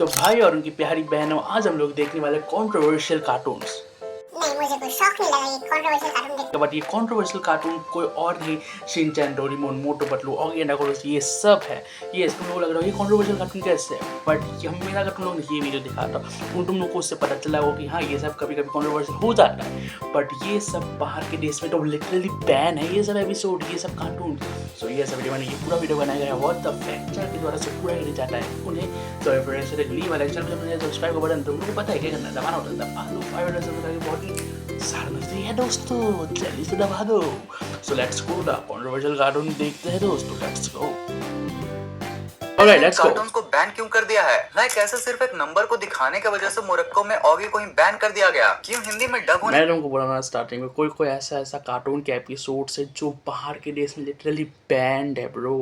तो भाई और उनकी प्यारी बहनों, आज हम लोग देखने वाले कंट्रोवर्शियल कार्टून्स। नहीं, मुझे कोई शौक नहीं लगा ये कंट्रोवर्शियल कार्टून देखने। बट ये कंट्रोवर्शियल कार्टून कोई और नहीं, Shinchan, Doraemon, Motu Patlu, Oggy and cockroaches, ये सब है। ये तुम लोग लग रहा है ये कंट्रोवर्शियल कार्टून कैसे है, बट हम मेरा अगर तुम लोग ने ये वीडियो दिखा था तुम लोग को उससे पता चला हो कि हाँ ये सब कभी कभी कंट्रोवर्शियल हो जाता है। बट ये सब बाहर के देश में तो लिटरली बैन है ये सब एपिसोड, ये सब कार्टून। सो ये सब वीडियो मैंने ये पूरा वीडियो बनाया गया है व्हाट द फैक्ट के द्वारा से पूरा गिर जाता है उन्हें। तो फ्रेंड्स ली वाला चैनल सब्सक्राइब का बटन तुम लोग को पता है क्या करना है, दबाना होता है, दबा लो। 5 मिनट से बहुत ही सारा नजरी है दोस्तों, जल्दी से दबा दो। So let's go, the controversial cartoon देखते हैं दोस्तों, let's go. Alright let's go. Cartoons को बैन क्यों कर दिया है? लाइक ऐसे सिर्फ एक नंबर को दिखाने की वजह से मोरक्को में ऑगी को ही बैन कर दिया गया। क्यों? हिंदी में डब होने। मैं तुमको बोला ना स्टार्टिंग में, कोई ऐसा कार्टून के एपिसोड है जो बाहर के देश में लिटरली बैंड है ब्रो।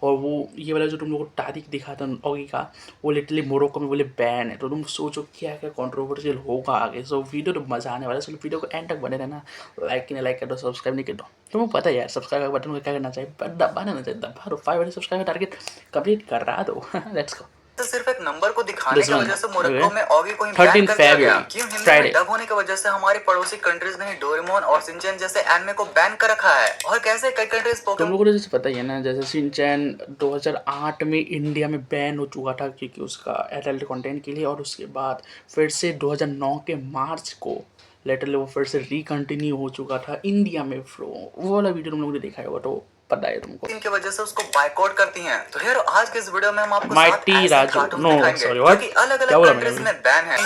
और वो ये वाला जो तुम लोग को तारीख दिखा था ऑगी का, वो लिटरली मोरक्को में बोले बैन है। तो तुम सोचो क्या क्या कंट्रोवर्शियल होगा आगे। सो वीडियो तो मजा आने वाला है, सो वीडियो को एंड तक बने रहना। लाइक नहीं लाइक कर दो, सब्सक्राइब नहीं कर दो, तुमको पता है यार सब्सक्राइब का बटन को क्या करना चाहिए, बट दबाना नहीं चाहिए, दबा दो। 5 सब्सक्राइब का टारगेट कंप्लीट करा दो। Let's go. सिर्फ एक नंबर को दिखाने की वजह से मोरक्को में ऑगी को ही 13 बैन कर दिया गया। February, क्यों? हिंदी Friday। में डब होने की वजह से हमारे पड़ोसी कंट्रीज ने डोरेमोन और शिनचैन जैसे एनिमे को बैन कर रखा है। और कैसे कई कंट्रीज तुम लोगों को जैसे पता ही है ना, जैसे शिनचैन 2008 में इंडिया में बैन हो चुका था क्योंकि उसका एडल्ट कंटेंट के लिए, और उसके बाद फिर से 2009 के मार्च को लेटरली वो फिर से रिकंटिन्यू हो चुका था इंडिया में। फ्लो वो वाला वीडियो तुम लोगों ने देखा होगा तो पता है तुमको। इनकी वजह से उसको बायकॉट करती हैं। तो यार आज के इस वीडियो में हम आपको mighty Raju, no sorry what, क्या बोला मैंने? में बैन है।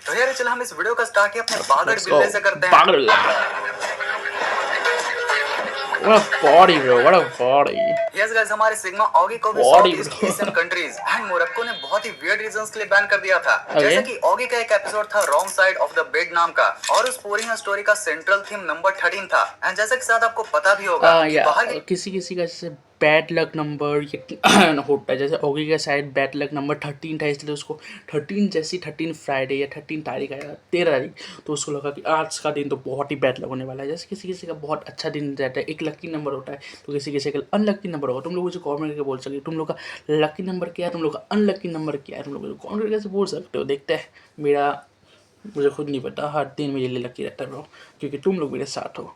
तो यार चलो हम इस वीडियो का स्टार्ट ही अपने बागड़ बिल्ले से करते हैं। बागड़ बिल्ला, what a body bro, what a body। Yes guys, हमारे सिग्मा ऑगी को भी Body south east bro। Asian countries and Morocco ने बहुत ही वियर्ड रीजंस के लिए बैन कर दिया था। जैसे कि ऑगी का एक एपिसोड था wrong side of the bed नाम का, और उस पूरी स्टोरी का सेंट्रल थीम नंबर 13 था। एंड जैसे कि शायद आपको पता भी होगा कि बाहर के किसी का जैसे बैड लक नंबर होता है, जैसे ओगी का शायद बैड लक नंबर 13 था, इसलिए उसको 13 जैसी 13 फ्राइडे या 13 तारीख आया 13 तारीख, तो उसको लगा कि आज का दिन तो बहुत ही बैड लक होने वाला है। जैसे किसी का बहुत अच्छा दिन रहता है, एक लकी नंबर होता है, तो किसी का अनलकी नंबर होगा। तुम लोग मुझे कॉमेंट करके बोल सकते हो तुम लोग का लकी नंबर क्या है, तुम लोग का अनलकी नंबर क्या है, तुम लोग कॉमेंट करके बोल सकते हो। देखते हैं, मुझे खुद नहीं पता, हर दिन मेरे लिए लकी रहता है ब्रो, क्योंकि तुम लोग मेरे साथ हो।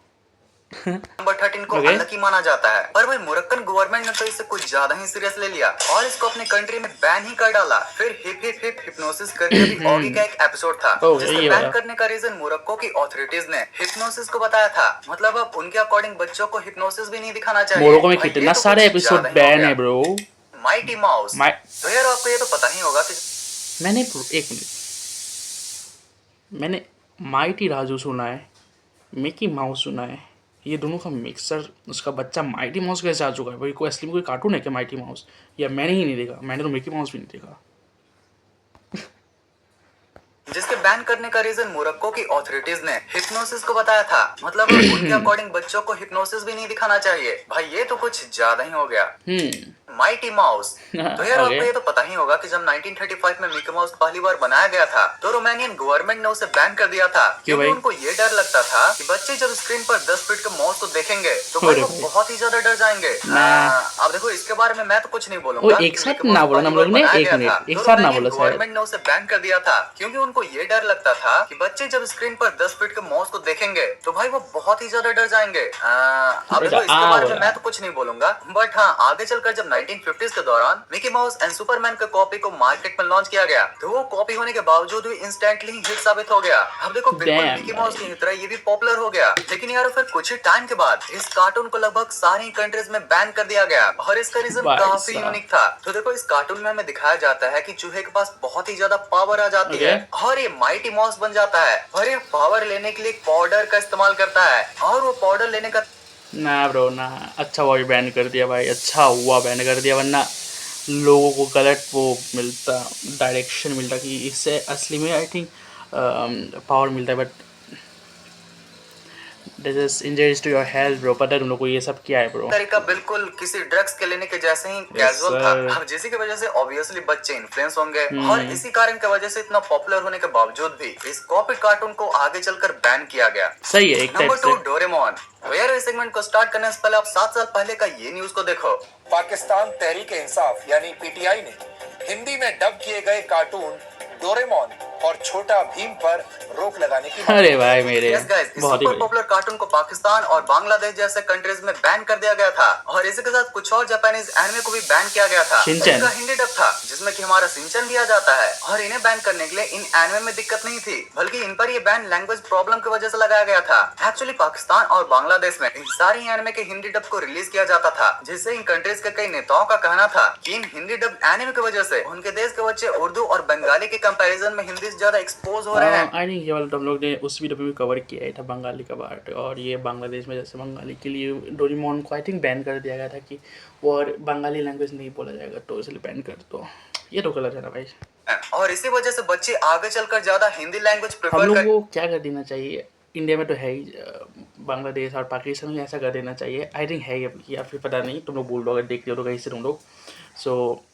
नंबर 13 को अनलकी माना जाता है, पर वही मोरक्कन गवर्नमेंट ने तो इसे कुछ ज्यादा ही सीरियस ले लिया और इसको अपने कंट्री में बैन ही कर डाला। फिर हिप हिप हिप हिप्नोसिस करके भी ऑगी का एक एपिसोड था जिसे बैन करने का रीजन मोरक्को की अथॉरिटीज ने हिप्नोसिस को बताया था। मतलब अब उनके अकॉर्डिंग बच्चों को हिप्नोसिस भी नहीं दिखाना चाहिए। मोरक्को में कितना सारे एपिसोड बैन है ब्रो। माइटी माउस, तो यार आपको ये तो पता ही होगा कि मैंने माइटी राजू सुना है, मिकी माउस सुना है, ये दोनों का मिक्सर उसका बच्चा माइटी माउस कैसे आ चुका है भाई? कोई असली में कोई कार्टून है क्या माइटी माउस? या मैंने ही नहीं देखा, मैंने तो मिकी माउस भी नहीं देखा। जिसके बैन करने का रीजन मोरक्को की अथॉरिटीज ने हिप्नोसिस को बताया था। मतलब उनके अकॉर्डिंग बच्चों को हिप्नोसिस भी नहीं दिखाना चाहिए। भाई ये तो कुछ ज्यादा ही हो गया। माइटी माउस, तो यार आपको ये तो पता ही होगा कि जब 1935 में मिकी माउस पहली बार बनाया गया था तो रोमानियन गवर्नमेंट ने उसे बैन कर दिया था, क्योंकि उनको ये डर लगता था कि बच्चे जब स्क्रीन पर 10 फीट के माउस को देखेंगे तो भाई वो बहुत ही ज्यादा डर जाएंगे। अब देखो इसके बारे में मैं तो कुछ नहीं बोलूंगा, एक साथ ना बोला हम लोग ने, एक मिनट एक साथ ना बोला। गवर्नमेंट ने उसे बैन कर दिया था क्योंकि उनको ये डर लगता था कि बच्चे जब स्क्रीन पर 10 फीट के माउस को देखेंगे तो भाई वो बहुत ही ज्यादा डर जाएंगे। अब देखो इसके बारे में मैं तो कुछ नहीं बोलूंगा, बट हाँ आगे चलकर जब 1950s के दौरान मिकी माउस एंड सुपरमैन का कॉपी को मार्केट में लॉन्च किया गया तो वो कॉपी होने के बावजूद भी इंस्टेंटली हिट साबित हो गया। अब देखो बिल्कुल मिकी माउस की तरह ये भी पॉपुलर हो गया। लेकिन यार फिर कुछ ही टाइम के बाद इस कार्टून को लगभग सारी कंट्रीज में बैन कर दिया गया और इसका रीजन काफी यूनिक था। तो देखो इस कार्टून में हमें दिखाया जाता है कि चूहे के पास बहुत ही ज्यादा पावर आ जाती है और ये माइटी माउस बन जाता है, और ये पावर लेने के लिए पाउडर का इस्तेमाल करता है, और वो पाउडर लेने का ना ब्रो ना, अच्छा हुआ बैन कर दिया भाई, अच्छा हुआ बैन कर दिया, वरना लोगों को गलत वो मिलता, डायरेक्शन मिलता कि इससे असली में आई थिंक पावर मिलता है, but this is injuries to your health bro. पता है तुम लोग को ये सब क्या है ब्रो? तरीका बिल्कुल किसी ड्रग्स के लेने के जैसे ही कैजुअल था। अब जिसकी वजह से ऑब्वियसली बच्चे इन्फ्लुएंस होंगे और इसी कारण की वजह से इतना पॉपुलर होने के बावजूद भी इस कॉपी कार्टून को आगे चलकर बैन किया गया। सही है, एक टाइप से। Number 2 Doraemon. तो यार इस सेगमेंट को स्टार्ट करने से पहले आप 7 साल पहले का ये न्यूज को देखो। पाकिस्तान तहरीक इंसाफ यानी पीटीआई ने हिंदी में डब किए गए कार्टून डोरेमोन और छोटा भीम पर रोक लगाने की अरे भाई मेरे यस गाइस, इस बहुत ही सुपर पॉपुलर कार्टून को पाकिस्तान और बांग्लादेश जैसे कंट्रीज में बैन कर दिया गया था और इसी के साथ कुछ और जापानीज एनिमे को भी बैन किया गया था। शिनचैन। इनका हिंदी डब था जिसमें कि हमारा शिनचैन भी आ जाता है और इन्हें बैन करने के लिए इन एनिमे में दिक्कत नहीं थी, बल्कि इन पर ये बैन लैंग्वेज प्रॉब्लम की वजह से लगाया गया था। एक्चुअली पाकिस्तान और बांग्लादेश में इन सारी एनिमे के हिंदी डब को रिलीज किया जाता था, जिससे इन कंट्रीज के कई नेताओं का कहना था कि इन हिंदी डब एनिमे की वजह से उनके देश के बच्चे उर्दू और बंगाली के कंपैरिजन में हिंदी से ज्यादा एक्सपोज हो रहे हैं। आई थिंक ये वाला तो हम लोग ने उस वीडियो पे भी कवर किया ही था, बंगाली का पार्ट। और ये बांग्लादेश में जैसे बंगाली के लिए डोरेमोन को आई थिंक बैन कर दिया गया था कि वो और बंगाली लैंग्वेज नहीं बोला जाएगा, तो इसलिए बैन कर दो। ये तो गलत है ना भाई। और इसी वजह से बच्चे आगे चलकर ज्यादा हिंदी लैंग्वेज हम प्रेफर लोग कर को क्या कर देना चाहिए, इंडिया में तो है ही, बांग्लादेश और पाकिस्तान में ऐसा कर देना चाहिए आई थिंक है, या फिर पता नहीं, तुम लोग बोल दो अगर देखते हो तो कहीं से तुम लोग। सो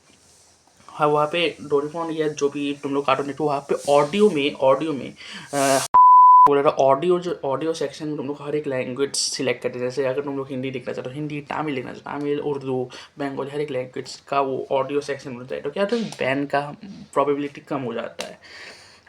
हाँ, वहाँ पे डोरेमोन या जो भी तुम लोग कार्टून देखो, वहाँ पे ऑडियो में बोल रहा था ऑडियो सेक्शन में तुम लोग हर एक लैंग्वेज सिलेक्ट करते हैं। जैसे अगर तुम लोग हिंदी देखना चाहते हो हिंदी, तमिल देखना चाहते हो तमिल, उर्दू, बंगाली, हर एक लैंग्वेज का वो ऑडियो सेक्शन में जाए तो क्या होता है, बैन का प्रोबेबिलिटी कम हो जाता है।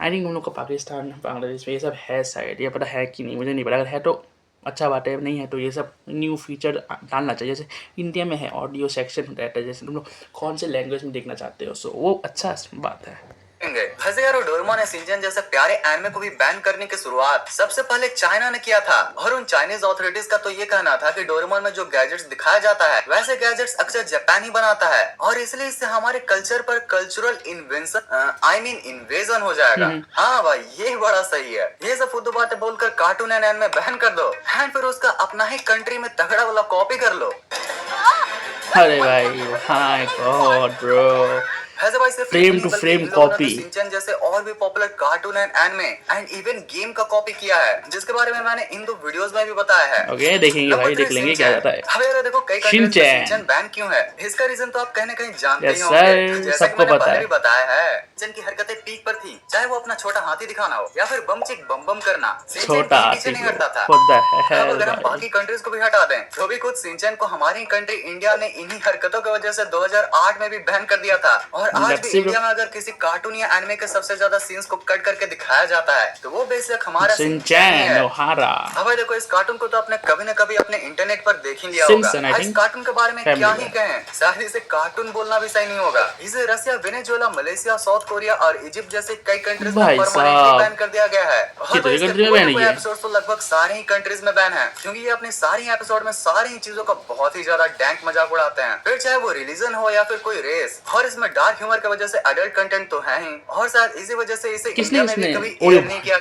आई थिंक तुम लोग का पाकिस्तान बांग्लादेश में ये सब है शायद, ये पता है कि नहीं मुझे नहीं पता। अगर है तो अच्छा बात है, नहीं है तो ये सब न्यू फीचर डालना चाहिए। जैसे इंडिया में है ऑडियो सेक्शन रहता है, जैसे तुम लोग कौन से लैंग्वेज में देखना चाहते हो, सो वो अच्छा बात है। वैसे यार डोरेमोन और शिनचैन जैसे प्यारे एनिमे को भी बैन करने की शुरुआत सबसे पहले चाइना ने किया था और उन चाइनीज अथॉरिटीज का तो ये कहना था कि डोरेमोन में जो गैजेट्स दिखाया जाता है वैसे गैजेट्स अक्सर जापान ही बनाता है और इसलिए इससे हमारे कल्चर पर कल्चरल इन्वेजन हो जाएगा। हाँ भाई ये बड़ा सही है, ये सब फुद्दू बातें बोलकर कार्टून एंड एनिमे बैन कर दो एंड फिर उसका अपना ही कंट्री में तगड़ा वाला कॉपी कर लो। अरे भाई my god bro, frame to frame copy. Shinchan जैसे और भी popular cartoon and anime and even game का कॉपी किया है, जिसके बारे में मैंने इन 2 वीडियोस में भी बताया है। ओके देखेंगे भाई, देख लेंगे क्या जाता है। अब यार देखो कई कंट्रीज में शिनचैन बैन क्यों है, इसका रीजन तो आप कहीं ना कहीं जानते ही होंगे। जैसा कि मैंने पहले भी बताया है, शिनचैन की हरकतें पीक पर थी, चाहे वो अपना छोटा हाथी दिखाना हो या फिर बम चिक बम बम करना, छोटा पीछे नहीं हटता था। अब अगर हम बाकी कंट्रीज को भी हटा दें तो भी खुद शिनचैन को हमारी कंट्री इंडिया ने इन्हीं हरकतों की वजह से 2008 में भी बैन कर दिया था। और आज भी इंडिया में अगर किसी कार्टून या एनिमे के सबसे ज्यादा सीन्स को कट करके दिखाया जाता है तो वो बेशक हमारा शिनचैन ओहारा। अब देखो इस कार्टून को तो आपने कभी न कभी अपने इंटरनेट पर देख ही लिया होगा। इस कार्टून के बारे में क्या ही कहें, शायद इसे कार्टून बोलना भी सही नहीं होगा। इसे रसिया, वेनेजुएला, मलेशिया, साउथ कोरिया और इजिप्ट जैसे कई कंट्रीज में परमानेंटली बैन कर दिया गया है। एपिसोड तो लगभग सारे ही कंट्रीज में बैन है, क्योंकि ये अपने सारी एपिसोड में सारी ही चीजों का बहुत ही ज्यादा डैंक मजाक उड़ाते हैं, फिर चाहे वो रिलीजन हो या फिर कोई रेस। और इसमें डार्क ह्यूमर की वजह से एडल्ट कंटेंट तो है ही, और शायद इसी वजह से इसे इंडिया में भी कभी एयर नहीं किया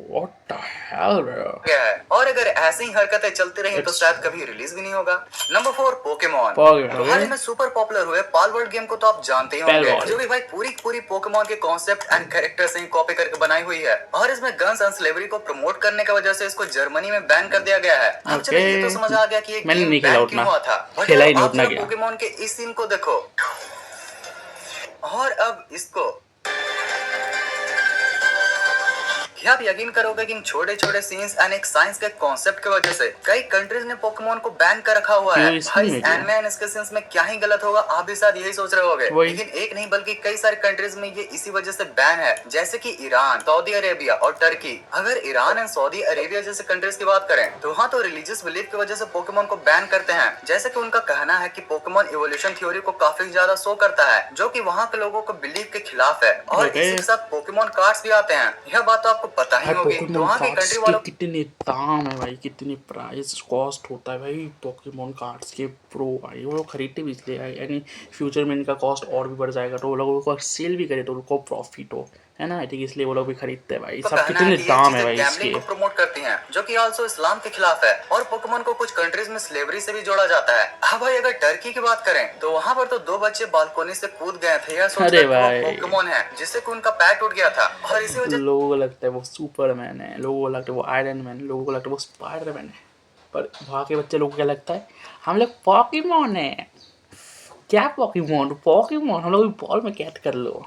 What the hell bro? गया है। और अगर ऐसी ही हरकतें चलती रही तो शायद कभी रिलीज भी नहीं होगा। Number 4 Pokemon. हाल ही में सुपर पॉपुलर हुए पाल वर्ल्ड गेम को तो आप जानते ही होंगे, जो भी भाई पूरी पोकेमॉन के कॉन्सेप्ट एंड कैरेक्टर से ही कॉपी करके बनाई हुई है। और इसमें गन्स एंड स्लेवरी को प्रमोट करने की वजह से इसको जर्मनी में बैन कर दिया गया है। अब चलिए ये तो समझ आ गया कि ये गेम बैन क्यों हुआ था, बट पोकेमॉन के इस सीन को देखो और अब इसको, क्या आप यकीन करोगे कि इन छोटे छोटे सीन्स एंड एक साइंस के कॉन्सेप्ट की वजह से कई कंट्रीज ने पोकेमॉन को बैन कर रखा हुआ है। भाई एनिमे एंड इसके सीन्स में क्या ही गलत होगा, आप भी शायद यही सोच रहे होंगे, लेकिन एक नहीं बल्कि कई सारे कंट्रीज में ये इसी वजह से बैन है, जैसे कि ईरान, सऊदी अरेबिया और टर्की। अगर ईरान एंड सऊदी अरेबिया जैसे कंट्रीज की बात करें तो वहाँ तो रिलीजियस बिलीफ की वजह से पोकेमॉन को बैन करते हैं, जैसे कि उनका कहना है कि पोकेमॉन इवोल्यूशन थ्योरी को काफी ज्यादा शो करता है, जो कि वहाँ के लोगों को बिलीफ के खिलाफ है। और इसी के साथ पोकेमॉन कार्ड्स भी आते हैं, यह बात तो आपको पता ही होगी। तो वहाँ की कंट्री वालों कितने दाम है भाई, कितने प्राइस कॉस्ट होता है भाई पोकेमॉन कार्ड्स के प्रो भाई, वो लोग खरीदते भी इसलिए यानी फ्यूचर में इनका कॉस्ट और भी बढ़ जाएगा तो वो लोगों को सेल भी करे तो उनको प्रॉफिट हो, है ना, ठीक, इसलिए वो लोग भी खरीदते हैं भाई। सब कितने दाम है भाई इसके। प्रमोट करती हैं, जो कि आल्सो इस्लाम के खिलाफ है, और पोकेमॉन को कुछ कंट्रीज में स्लेवरी से भी जोड़ा जाता है। अब भाई अगर टर्की की बात करें तो वहाँ पर तो 2 बच्चे बालकोनी से कूद गए थे या सोचकर वो पोकेमॉन है, जिससे कि उनका पैर टूट गया था। और इसी वजह लोगों को लगता है वो सुपरमैन है, लोगों को लगता है वो आयरन मैन, लोगों को लगता है वो स्पाइडरमैन है, पर वहाँ के बच्चे लोगों को क्या लगता है, हम लोग पोकेमॉन है। क्या पोकेमॉन, हम लोग बॉल में कैच कर लो।